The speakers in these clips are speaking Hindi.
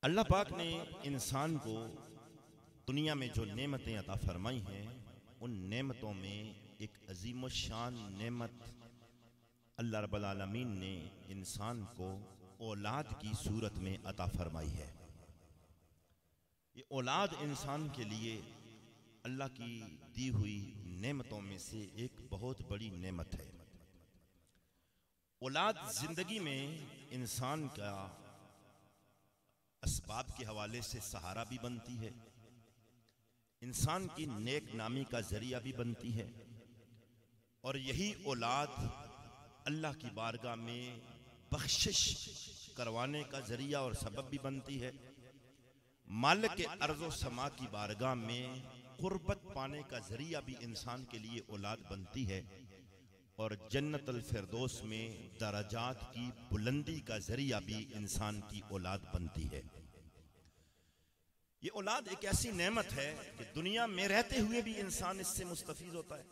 अल्लाह पाक ने इंसान को दुनिया में जो नेमतें अता फरमाई हैं, उन नेमतों में एक अजीम शान नेमत अल्लाह रब्बुल आलमीन ने इंसान को औलाद की सूरत में अता फरमाई है। ये औलाद इंसान के लिए अल्लाह की दी हुई नेमतों में से एक बहुत बड़ी नेमत है। औलाद जिंदगी में इंसान का असबाब के हवाले से सहारा भी बनती है, इंसान की नेक नामी का जरिया भी बनती है, और यही औलाद अल्लाह की बारगाह में बख्शिश करवाने का जरिया और सबब भी बनती है। मालिक के अर्ज़ो समा की बारगाह में कुर्बत पाने का जरिया भी इंसान के लिए औलाद बनती है, और जन्नतुल फिरदौस में दराजात की बुलंदी का जरिया भी इंसान की औलाद बनती है। ये औलाद एक ऐसी नेमत है कि दुनिया में रहते हुए भी इंसान इससे मुस्तफीद होता है,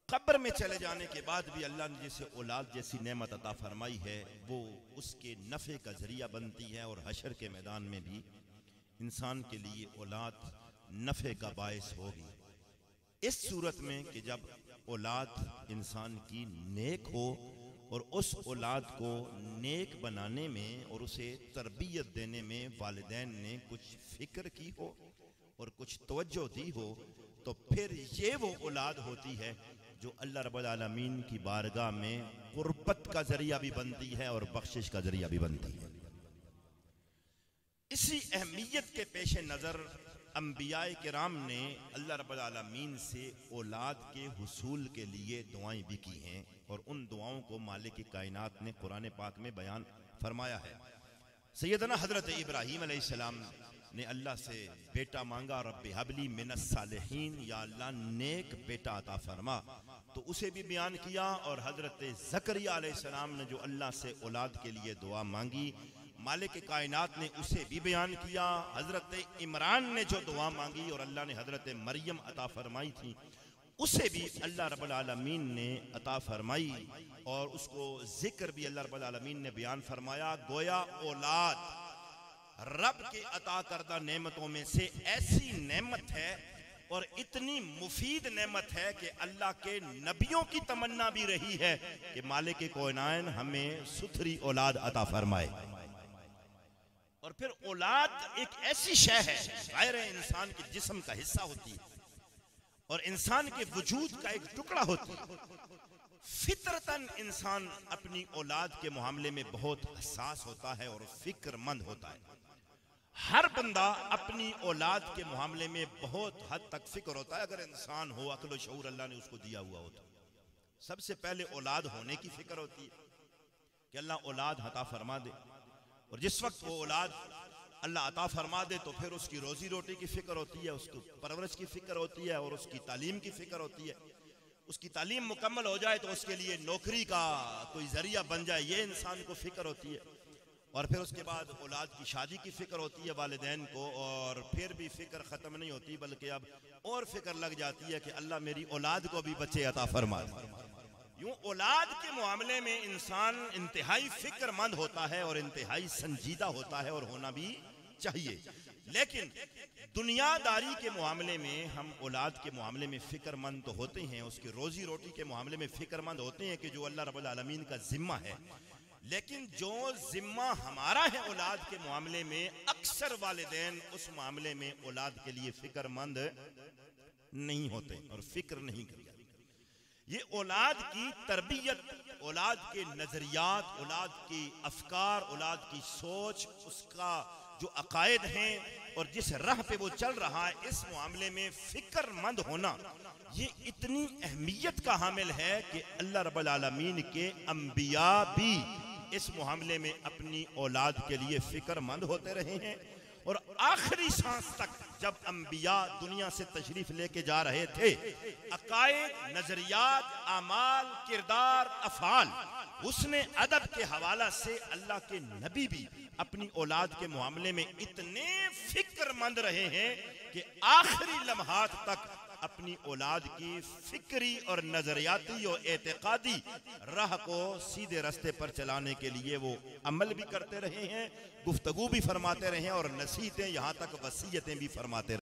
कब्र में चले जाने के बाद भी अल्लाह ने जैसे औलाद जैसी नेमत अता फरमाई है, वो उसके नफ़े का जरिया बनती है, और हशर के मैदान में भी इंसान के लिए औलाद नफ़े का बायस होगी। इस सूरत में कि जब औलाद इंसान की नेक हो और उस औलाद को नेक बनाने में और उसे तरबियत देने में वालिदैन ने कुछ फिक्र की हो और कुछ तवज्जो दी हो, तो फिर ये वो औलाद होती है जो अल्लाह रब्बुल आलमीन की बारगाह में कुर्बत का जरिया भी बनती है और बख्शिश का जरिया भी बनती है। इसी अहमियत के पेश नज़र अंबियाए किराम ने अल्लाह रब्बुल आलमीन से औलाद के हुसूल के लिए दुआएं भी की हैं, और उन दुआओं को मालिक कायनात ने कुरान पाक में बयान फरमाया है। सैयदना हजरत इब्राहीम अलैहिस्सलाम ने अल्लाह से बेटा मांगा, रब्बि हबली मिनस सालिहीन, या अल्लाह नेक बेटा अता फरमा, तो उसे भी बयान किया। और हजरत ज़करिया अलैहिस्सलाम ने जो अल्लाह से औलाद के लिए दुआ मांगी, मालिक कायनात ने उसे भी बयान किया। हजरत इमरान ने जो दुआ मांगी और अल्लाह ने हजरत मरियम अता फरमाई थी, उसे भी अल्लाह रब्बुल आलमीन ने अता फरमाई, और उसको जिक्र भी अल्लाह रब्बुल आलमीन ने बयान फरमाया। गोया औलाद रब के अता करदा नेमतों में से ऐसी नेमत है और इतनी मुफीद नेमत है कि अल्लाह के नबियों की तमन्ना भी रही है कि मालिक कौनाइन हमें सुथरी औलाद अता फरमाए। और फिर औलाद एक ऐसी शय है, गैर इंसान के जिस्म का हिस्सा होती है और इंसान के वजूद का एक टुकड़ा होती है। फितरतन इंसान अपनी औलाद के मामले में बहुत हसास होता है और फिक्रमंद होता है। हर बंदा अपनी औलाद के मामले में बहुत हद तक फिक्र होता है। अगर इंसान हो, अक्ल शऊर अल्लाह ने उसको दिया हुआ हो, तो सबसे पहले औलाद होने की फिक्र होती है कि अल्लाह औलाद अता फरमा दे, और जिस वक्त वो औलाद अल्लाह अता फरमा दे तो फिर उसकी रोजी रोटी की फिक्र होती है, उसकी परवरिश की फिक्र होती है, और उसकी तालीम की फिक्र होती है। उसकी तालीम मुकम्मल हो जाए तो उसके लिए नौकरी का कोई जरिया बन जाए, ये इंसान को फिक्र होती है। और फिर उसके बाद औलाद की शादी की फिक्र होती है वालिदैन को, और फिर भी फिक्र ख़त्म नहीं होती, बल्कि अब और फिक्र लग जाती है कि अल्लाह मेरी औलाद को भी बच्चे अता फरमा। यूं औलाद के मामले में इंसान इंतहाई फिक्रमंद होता है और इंतहाई संजीदा होता है, और होना भी चाहिए। लेकिन दुनियादारी के मामले में हम औलाद के मामले में फिक्रमंद तो होते हैं, उसके रोजी रोटी के मामले में फिक्रमंद होते हैं कि जो अल्लाह रब्बुल आलमीन का जिम्मा है, लेकिन जो जिम्मा हमारा है औलाद के मामले में, अक्सर वालिदैन उस मामले में औलाद के लिए फिक्रमंद नहीं होते और फिक्र नहीं करते। ये औलाद की तरबियत, औलाद के नजरियात, औलाद की अफकार, औलाद की सोच, उसका जो अकायद हैं और जिस राह पे वो चल रहा है, इस मामले में फिक्रमंद होना ये इतनी अहमियत का हामिल है कि अल्लाह रब्बुल आलमीन के अंबिया भी इस मामले में अपनी औलाद के लिए फिक्रमंद होते रहे हैं। और आखिरी सांस तक जब अंबिया दुनिया से तशरीफ लेके जा रहे थे, अकायद, नजरियात, आमाल, किरदार, अफाल, उसने अदब के हवाला से अल्लाह के नबी भी अपनी औलाद के मामले में इतने फिक्रमंद रहे हैं कि आखिरी लम्हात तक अपनी औलाद की फिक्री और नजरियाती और एतकादी राह को सीधे रास्ते पर चलाने के लिए वो अमल भी करते रहे हैं, गुफ्तगू भी फरमाते रहे हैं और नसीहतें यहाँ तक वसीयतें भी फरमाते रहे।